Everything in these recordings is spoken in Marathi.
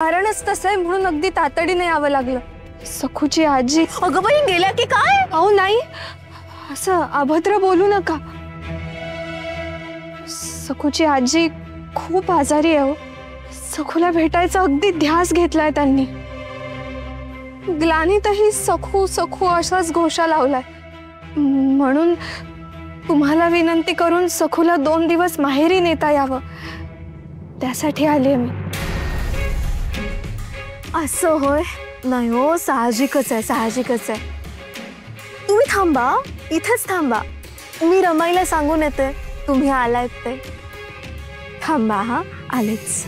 कारणच तसं आहे म्हणून अगदी तातडीने यावं लागलं। सखूची आजी। अगं बाई गेल्या की काय? अहो नाही, असं अभद्र बोलू नका। सखूची आजी खूप आजारी आहे। सखूला भेटायचा अगदी ध्यास घेतलाय त्यांनी। ग्लानीतही सखू सखू असाच घोषा लावलाय। म्हणून तुम्हाला विनंती करून सखूला 2 दिवस माहेरी नेता यावं त्यासाठी आले मी। असं होय? नाही हो, साहजिकच आहे, साहजिकच आहे। तुम्ही थांबा, इथेच थांबा, मी रमाईला सांगून येते तुम्ही आलायत ते। थांबा हा, आलेच।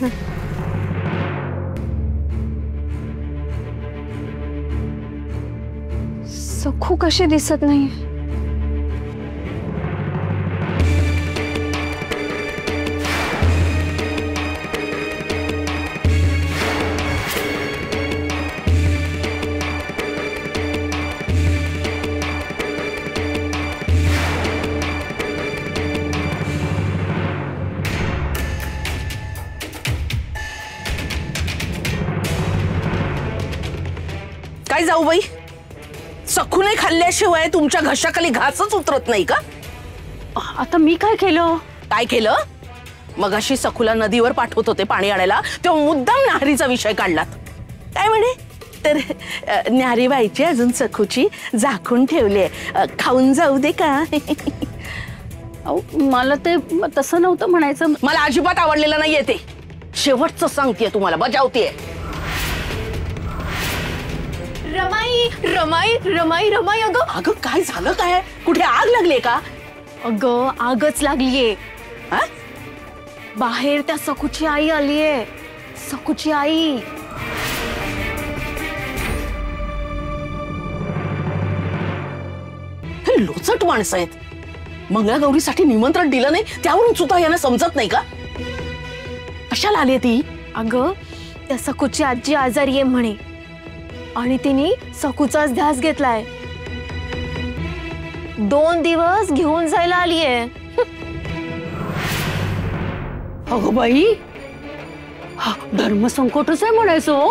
सखू कशी दिसत नाही? काय जाऊ बाई, सखूने खाल्ल्याशिवाय तुमच्या घशाखाली घासच उतरत नाही का? आता मी काय केलं? काय केलं? मगाशी सखूला नदीवर पाठवत होते पाणी आणायला, तेव्हा मुद्दाम न्याहारीचा विषय काढलात। काय म्हणे? तर न्याहारी बाईची अजून सखूची झाकून ठेवले, खाऊन जाऊ दे का? मला ते तसं नव्हतं म्हणायचं। मला अजिबात आवडलेलं नाहीये ते। शेवटचं सांगतेय तुम्हाला, बजावतेय। रमाई रमाई रमाई रमाई, अगं अगं काय झालं? काय कुठे आग लागली का? अगं आगच लागलीये। बाहेर त्या सखूची आई आलीये, सखूची आई। हे लोचट माणसं आहेत। मंगळागौरीसाठी निमंत्रण दिलं नाही त्यावरून सुद्धा यांना समजत नाही का? कशाला आली ती? अगं त्या सखूची आजी आजारी आहे म्हणे आणि तिने सखूचाच ध्यास घेतलाय। 2 दिवस घेऊन जायला आलीये। अगं बाई, हा धर्मसंकटच आहे म्हणायचो।